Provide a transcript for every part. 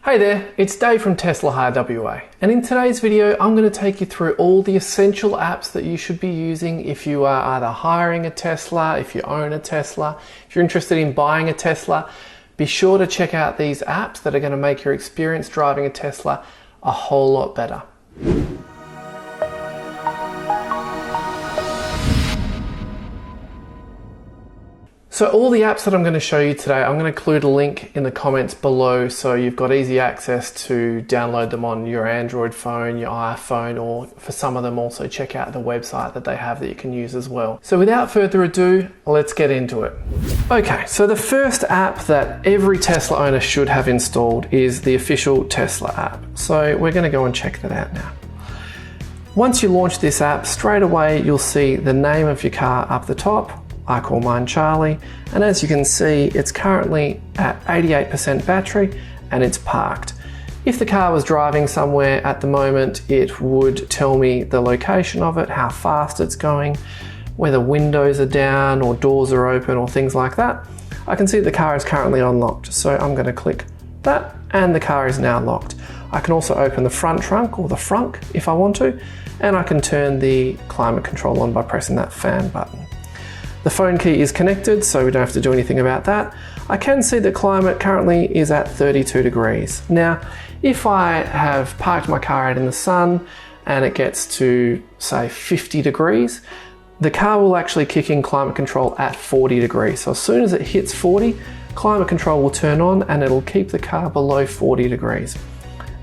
Hey there, it's Dave from Tesla Hire WA, and in today's video I'm going to take you through all the essential apps that you should be using if you are either hiring a Tesla, if you own a Tesla, if you're interested in buying a Tesla. Be sure to check out these apps that are going to make your experience driving a Tesla a whole lot better. So all the apps that I'm going to show you today, I'm going to include a link in the comments below so you've got easy access to download them on your Android phone, your iPhone, or for some of them also check out the website that they have that you can use as well. So without further ado, let's get into it. Okay, so the first app that every Tesla owner should have installed is the official Tesla app. So we're going to go and check that out now. Once you launch this app, straight away you'll see the name of your car up the top. I call mine Charlie, and as you can see, it's currently at 88% battery and it's parked. If the car was driving somewhere at the moment, it would tell me the location of it, how fast it's going, whether windows are down or doors are open or things like that. I can see the car is currently unlocked, so I'm going to click that and the car is now locked. I can also open the front trunk or the frunk if I want to, and I can turn the climate control on by pressing that fan button. The phone key is connected, so we don't have to do anything about that. I can see the climate currently is at 32 degrees. Now, if I have parked my car out in the sun and it gets to, say, 50 degrees, the car will actually kick in climate control at 40 degrees. So as soon as it hits 40, climate control will turn on and it'll keep the car below 40 degrees.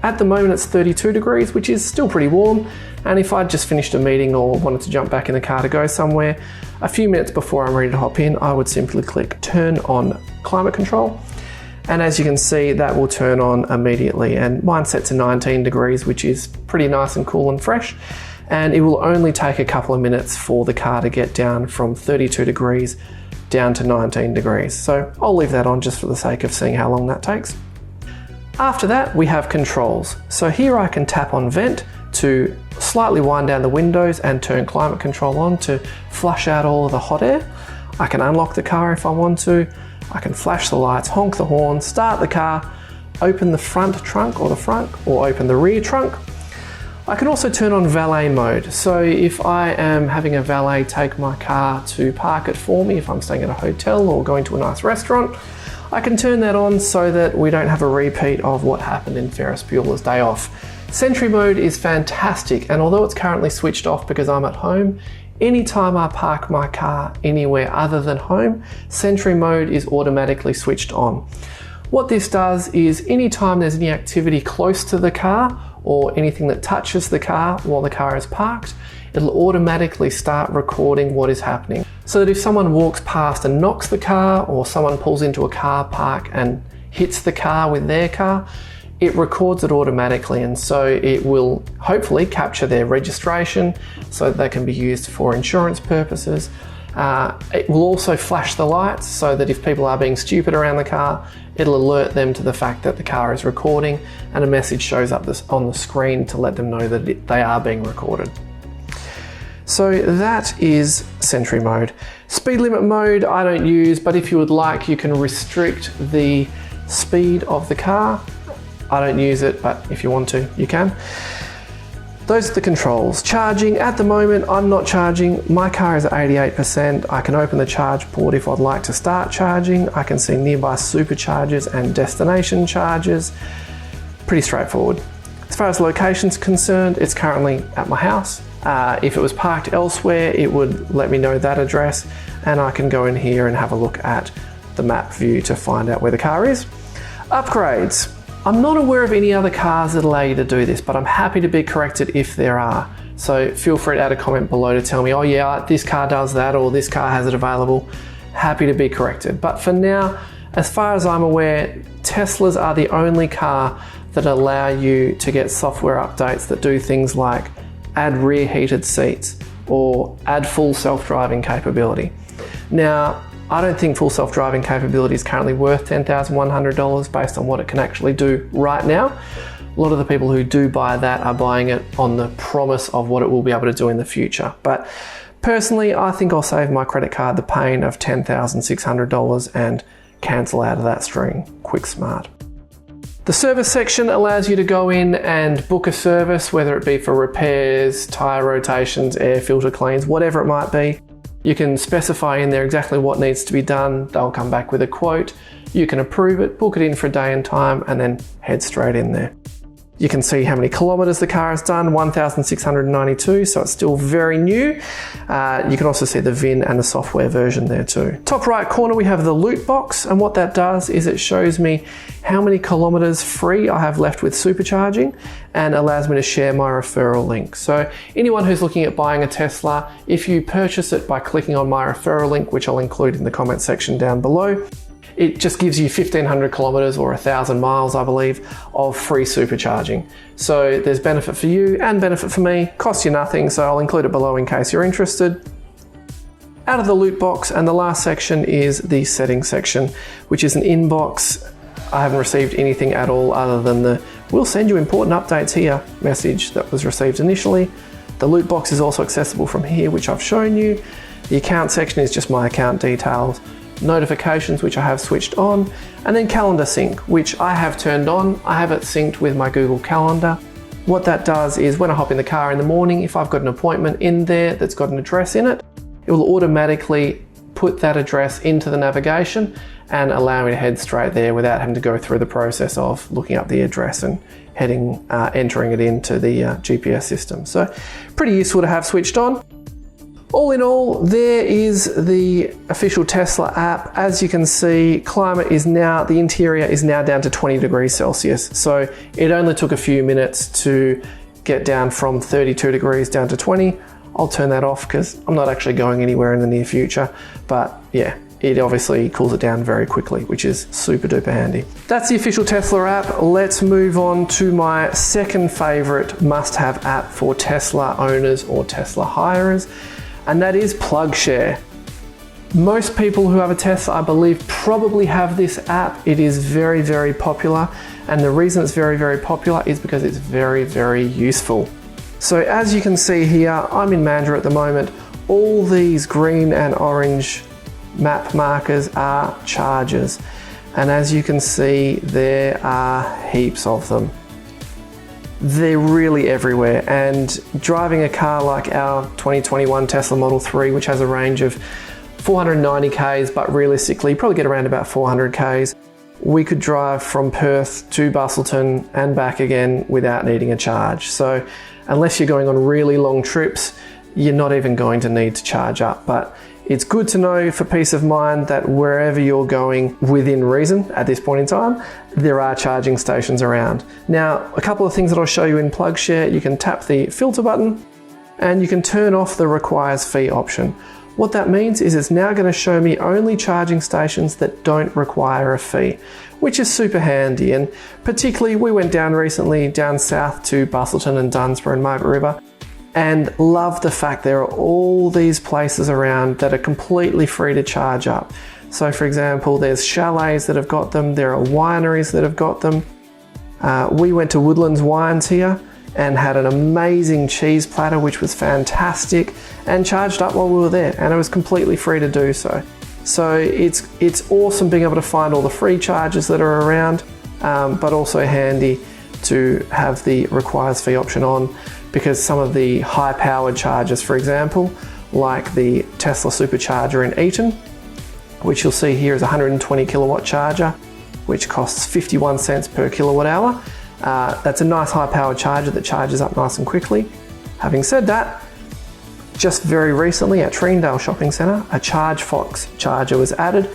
At the moment it's 32 degrees, which is still pretty warm, and if I'd just finished a meeting or wanted to jump back in the car to go somewhere, a few minutes before I'm ready to hop in, I would simply click turn on climate control, and as you can see that will turn on immediately, and mine's set to 19 degrees, which is pretty nice and cool and fresh, and it will only take a couple of minutes for the car to get down from 32 degrees down to 19 degrees. So I'll leave that on just for the sake of seeing how long that takes. After that, we have controls. So here I can tap on vent to slightly wind down the windows and turn climate control on to flush out all of the hot air. I can unlock the car if I want to. I can flash the lights, honk the horn, start the car, open the front trunk or the front, or open the rear trunk. I can also turn on valet mode. So if I am having a valet take my car to park it for me, if I'm staying at a hotel or going to a nice restaurant, I can turn that on so that we don't have a repeat of what happened in Ferris Bueller's Day Off. Sentry mode is fantastic, and although it's currently switched off because I'm at home, anytime I park my car anywhere other than home, Sentry mode is automatically switched on. What this does is anytime there's any activity close to the car or anything that touches the car while the car is parked, it'll automatically start recording what is happening. So that if someone walks past and knocks the car, or someone pulls into a car park and hits the car with their car, it records it automatically, and so it will hopefully capture their registration so that they can be used for insurance purposes. It will also flash the lights so that if people are being stupid around the car, it'll alert them to the fact that the car is recording, and a message shows up on the screen to let them know that they are being recorded. So that is Sentry mode. Speed limit mode I don't use, but if you would like, you can restrict the speed of the car. I don't use it, but if you want to, you can. Those are the controls. Charging, at the moment I'm not charging. My car is at 88%. I can open the charge port if I'd like to start charging. I can see nearby superchargers and destination chargers. Pretty straightforward. As far as location's concerned, it's currently at my house. If it was parked elsewhere, it would let me know that address, and I can go in here and have a look at the map view to find out where the car is. Upgrades. I'm not aware of any other cars that allow you to do this, but I'm happy to be corrected if there are. So feel free to add a comment below to tell me, oh yeah, this car does that, or this car has it available. Happy to be corrected. But for now, as far as I'm aware, Teslas are the only car that allow you to get software updates that do things like add rear heated seats or add full self-driving capability. Now, I don't think full self-driving capability is currently worth $10,100 based on what it can actually do right now. A lot of the people who do buy that are buying it on the promise of what it will be able to do in the future. But personally, I think I'll save my credit card the pain of $10,600 and cancel out of that string quick smart. The service section allows you to go in and book a service, whether it be for repairs, tyre rotations, air filter cleans, whatever it might be. You can specify in there exactly what needs to be done. They'll come back with a quote. You can approve it, book it in for a day and time, and then head straight in there. You can see how many kilometers the car has done, 1,692, so it's still very new. You can also see the VIN and the software version there too. Top right corner, we have the loot box, and what that does is it shows me how many kilometers free I have left with supercharging and allows me to share my referral link. So anyone who's looking at buying a Tesla, if you purchase it by clicking on my referral link, which I'll include in the comment section down below, it just gives you 1,500 kilometers or 1,000 miles, I believe, of free supercharging. So there's benefit for you and benefit for me, costs you nothing, so I'll include it below in case you're interested. Out of the loot box, and the last section is the settings section, which is an inbox. I haven't received anything at all other than the "we'll send you important updates here" message that was received initially. The loot box is also accessible from here, which I've shown you. The account section is just my account details. Notifications, which I have switched on, and then calendar sync, which I have turned on. I have it synced with my Google Calendar. What that does is when I hop in the car in the morning, if I've got an appointment in there that's got an address in it, it will automatically put that address into the navigation and allow me to head straight there without having to go through the process of looking up the address and entering it into the GPS system. So pretty useful to have switched on. All in all, there is the official Tesla app. As you can see, the interior is now down to 20 degrees Celsius. So it only took a few minutes to get down from 32 degrees down to 20. I'll turn that off because I'm not actually going anywhere in the near future. But yeah, it obviously cools it down very quickly, which is super duper handy. That's the official Tesla app. Let's move on to my second favorite must-have app for Tesla owners or Tesla hirers, and that is PlugShare. Most people who have a Tesla, I believe, probably have this app. It is very, very popular, and the reason it's very, very popular is because it's very, very useful. So as you can see here, I'm in Mandurah at the moment. All these green and orange map markers are chargers, and as you can see, there are heaps of them. They're really everywhere, and driving a car like our 2021 Tesla Model 3, which has a range of 490 Ks, but realistically you probably get around about 400 Ks, we could drive from Perth to Busselton and back again without needing a charge. So unless you're going on really long trips, you're not even going to need to charge up. But it's good to know for peace of mind that wherever you're going within reason at this point in time, there are charging stations around. Now, a couple of things that I'll show you in PlugShare: you can tap the filter button and you can turn off the requires fee option. What that means is it's now going to show me only charging stations that don't require a fee, which is super handy. And particularly, we went down recently down south to Busselton and Dunsborough and Margaret River, and love the fact there are all these places around that are completely free to charge up. So for example, there's chalets that have got them, there are wineries that have got them. We went to Woodlands Wines here and had an amazing cheese platter, which was fantastic, and charged up while we were there, and it was completely free to do so. So it's awesome being able to find all the free charges that are around, but also handy to have the requires fee option on, because some of the high powered chargers, for example, like the Tesla supercharger in Eaton, which you'll see here is a 120 kilowatt charger, which costs 51 cents per kilowatt hour. That's a nice high powered charger that charges up nice and quickly. Having said that, just very recently at Treendale Shopping Centre, a Chargefox charger was added,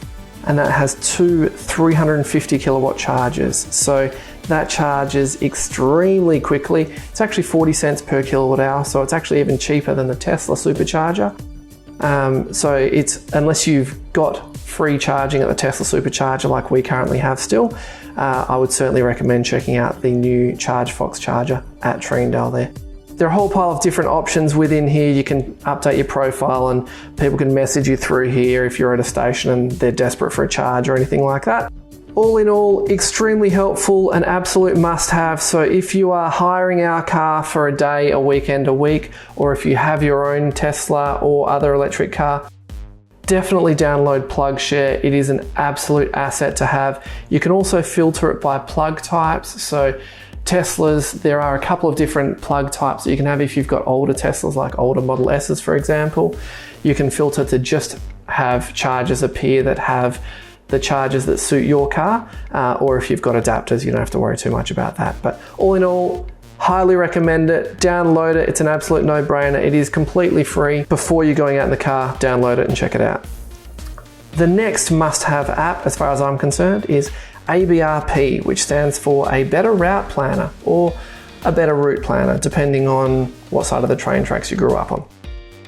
and that has two 350 kilowatt chargers. So that charges extremely quickly. It's actually 40 cents per kilowatt hour, so it's actually even cheaper than the Tesla supercharger. So it's, unless you've got free charging at the Tesla supercharger like we currently have still, I would certainly recommend checking out the new Chargefox charger at Treendale there. There are a whole pile of different options within here. You can update your profile and people can message you through here if you're at a station and they're desperate for a charge or anything like that. All in all, extremely helpful, an absolute must-have. So if you are hiring our car for a day, a weekend, a week, or if you have your own Tesla or other electric car, Definitely download PlugShare. It is an absolute asset to have. You can also filter it by plug types. So Teslas, there are a couple of different plug types that you can have if you've got older Teslas, like older Model S's, for example. You can filter to just have chargers appear that have the chargers that suit your car, or if you've got adapters, you don't have to worry too much about that. But all in all, highly recommend it. Download it. It's an absolute no-brainer. It is completely free. Before you're going out in the car, download it and check it out. The next must-have app, as far as I'm concerned, is ABRP, which stands for a better route planner or a better route planner, depending on what side of the train tracks you grew up on.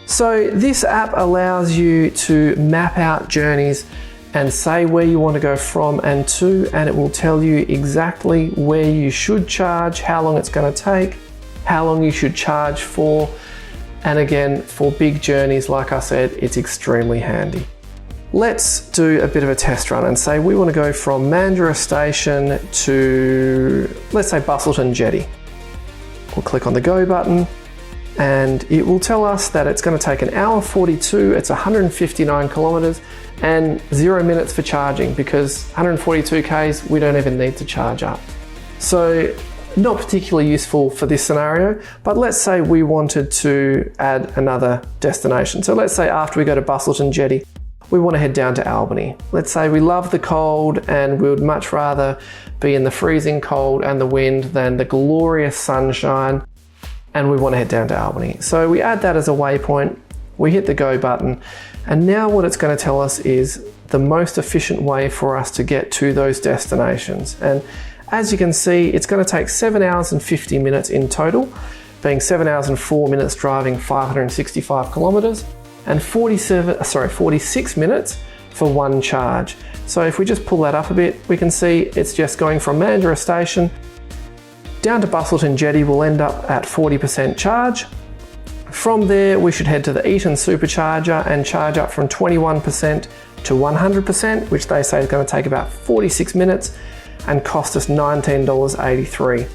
So this app allows you to map out journeys and say where you want to go from and to, and it will tell you exactly where you should charge, how long it's going to take, how long you should charge for, and again, for big journeys, like I said, it's extremely handy. Let's do a bit of a test run and say we want to go from Mandurah Station to, let's say, Busselton Jetty. We'll click on the Go button and it will tell us that it's going to take 1 hour 42, it's 159 kilometers and 0 minutes for charging, because 142 Ks, we don't even need to charge up. So not particularly useful for this scenario, but let's say we wanted to add another destination. So let's say after we go to Busselton Jetty, we want to head down to Albany. Let's say we love the cold and we would much rather be in the freezing cold and the wind than the glorious sunshine, and we want to head down to Albany. So we add that as a waypoint, we hit the Go button, and now what it's going to tell us is the most efficient way for us to get to those destinations. And as you can see, it's going to take 7 hours and 50 minutes in total, being 7 hours and 4 minutes driving 565 kilometers. And 46 minutes for one charge. So if we just pull that up a bit, we can see it's just going from Mandurah Station down to Busselton Jetty. We'll end up at 40% charge. From there, we should head to the Eaton Supercharger and charge up from 21% to 100%, which they say is going to take about 46 minutes and cost us $19.83.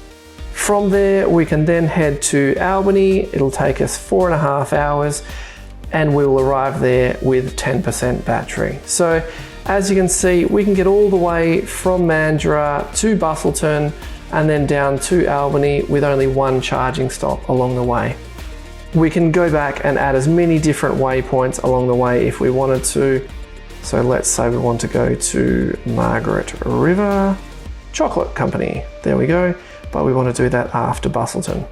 From there, we can then head to Albany. It'll take us 4.5 hours. And we will arrive there with 10% battery. So as you can see, we can get all the way from Mandurah to Busselton and then down to Albany with only one charging stop along the way. We can go back and add as many different waypoints along the way if we wanted to. So let's say we want to go to Margaret River Chocolate Company. There we go. But we want to do that after Busselton.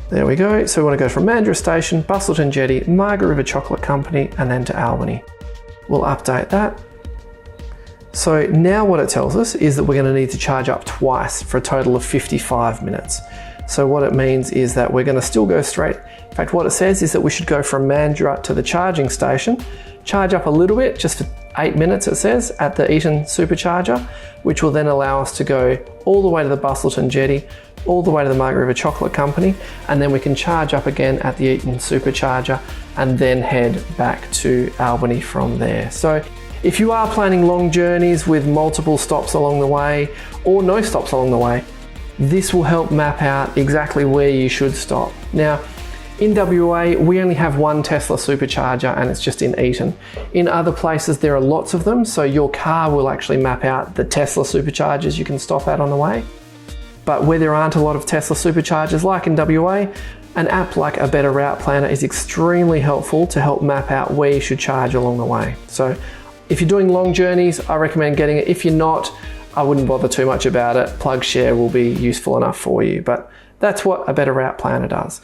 There we go. So we want to go from Mandurah Station, Busselton Jetty, Margaret River Chocolate Company, and then to Albany. We'll update that. So now what it tells us is that we're going to need to charge up twice for a total of 55 minutes. So what it means is that we're going to still go straight. In fact, what it says is that we should go from Mandurah to the charging station, charge up a little bit, just for 8 minutes it says, at the Eaton Supercharger, which will then allow us to go all the way to the Busselton Jetty, all the way to the Margaret River Chocolate Company, and then we can charge up again at the Eaton Supercharger and then head back to Albany from there. So if you are planning long journeys with multiple stops along the way or no stops along the way, this will help map out exactly where you should stop. Now, in WA, we only have one Tesla supercharger and it's just in Eaton. In other places, there are lots of them, so your car will actually map out the Tesla superchargers you can stop at on the way. But where there aren't a lot of Tesla superchargers, like in WA, an app like a Better Route Planner is extremely helpful to help map out where you should charge along the way. So if you're doing long journeys, I recommend getting it. If you're not, I wouldn't bother too much about it. PlugShare will be useful enough for you, but that's what a Better Route Planner does.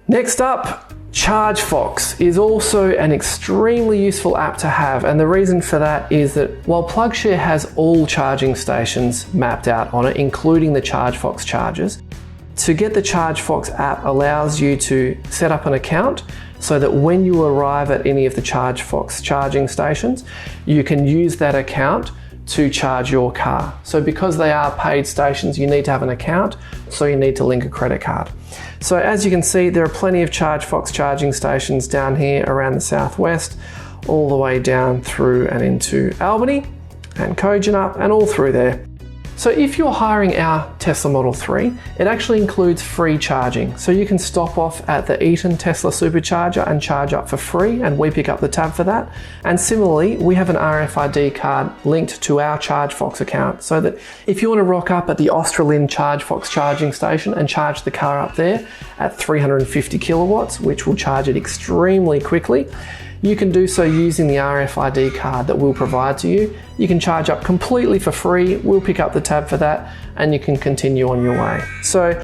Next up, Chargefox is also an extremely useful app to have, and the reason for that is that while PlugShare has all charging stations mapped out on it, including the Chargefox chargers, to get the Chargefox app allows you to set up an account so that when you arrive at any of the Chargefox charging stations, you can use that account to charge your car. So because they are paid stations, you need to have an account, so you need to link a credit card. So as you can see, there are plenty of Chargefox charging stations down here around the southwest, all the way down through and into Albany and Kojonup and all through there. So if you're hiring our Tesla Model 3, it actually includes free charging. So you can stop off at the Eaton Tesla Supercharger and charge up for free, and we pick up the tab for that. And similarly, we have an RFID card linked to our Chargefox account, so that if you want to rock up at the Australian Chargefox charging station and charge the car up there at 350 kilowatts, which will charge it extremely quickly, you can do so using the RFID card that we'll provide to you. You can charge up completely for free, we'll pick up the tab for that, and you can continue on your way. So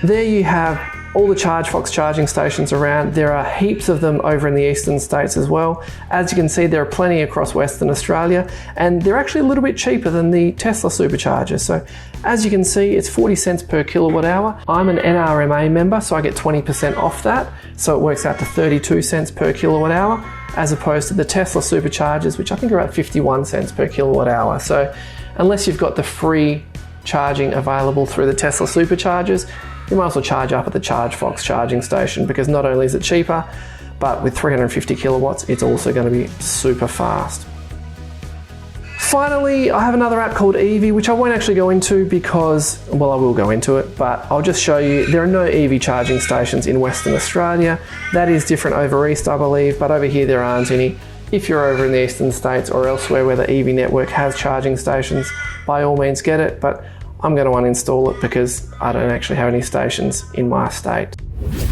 there you have all the Chargefox charging stations around. There are heaps of them over in the eastern states as well. As you can see, there are plenty across Western Australia, and they're actually a little bit cheaper than the Tesla Supercharger. So as you can see, it's 40 cents per kilowatt hour. I'm an NRMA member, so I get 20% off that. So it works out to 32 cents per kilowatt hour, as opposed to the Tesla Superchargers, which I think are about 51 cents per kilowatt hour. So unless you've got the free charging available through the Tesla Superchargers, you might as well charge up at the Chargefox charging station, because not only is it cheaper, but with 350 kilowatts, it's also going to be super fast. Finally, I have another app called EV, which I won't actually go into because, well, I will go into it, but I'll just show you. There are no EV charging stations in Western Australia. That is different over East, I believe, but over here there aren't any. If you're over in the eastern states or elsewhere where the EV network has charging stations, by all means get it, but I'm going to uninstall it because I don't actually have any stations in my state.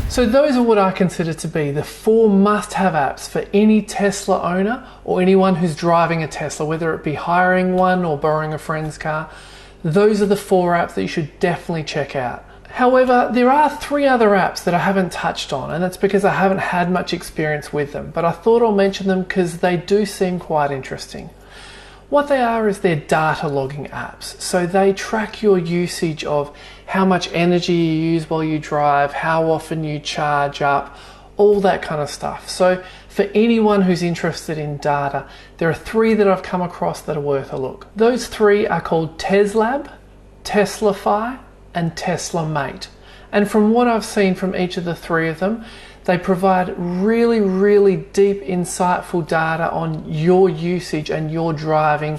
So those are what I consider to be the 4 must-have apps for any Tesla owner or anyone who's driving a Tesla, whether it be hiring one or borrowing a friend's car. Those are the 4 apps that you should definitely check out. However, there are 3 other apps that I haven't touched on, and that's because I haven't had much experience with them, but I thought I'll mention them because they do seem quite interesting. What they are is they're data logging apps. So they track your usage of how much energy you use while you drive, how often you charge up, all that kind of stuff. So for anyone who's interested in data, there are 3 that I've come across that are worth a look. Those 3 are called TesLab, Teslafy, and TeslaMate. And from what I've seen from each of the 3 of them, they provide really, really deep, insightful data on your usage and your driving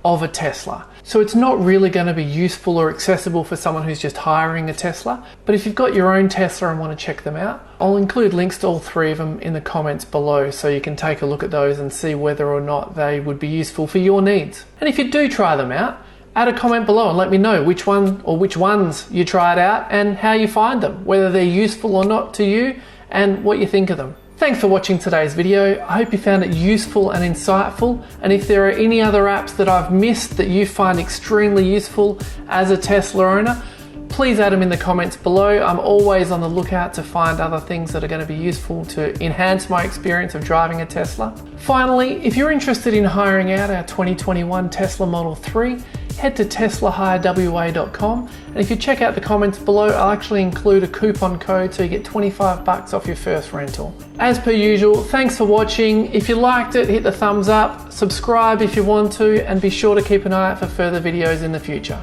of a Tesla. So it's not really going to be useful or accessible for someone who's just hiring a Tesla, but if you've got your own Tesla and want to check them out, I'll include links to all 3 of them in the comments below so you can take a look at those and see whether or not they would be useful for your needs. And if you do try them out, add a comment below and let me know which one or which ones you tried out and how you find them, whether they're useful or not to you, and what you think of them. Thanks for watching today's video. I hope you found it useful and insightful, and if there are any other apps that I've missed that you find extremely useful as a Tesla owner, please add them in the comments below. I'm always on the lookout to find other things that are going to be useful to enhance my experience of driving a Tesla. Finally, if you're interested in hiring out our 2021 Tesla Model 3, head to teslahirewa.com, and if you check out the comments below, I'll actually include a coupon code so you get 25 bucks off your first rental. As per usual, thanks for watching. If you liked it, hit the thumbs up, subscribe if you want to, and be sure to keep an eye out for further videos in the future.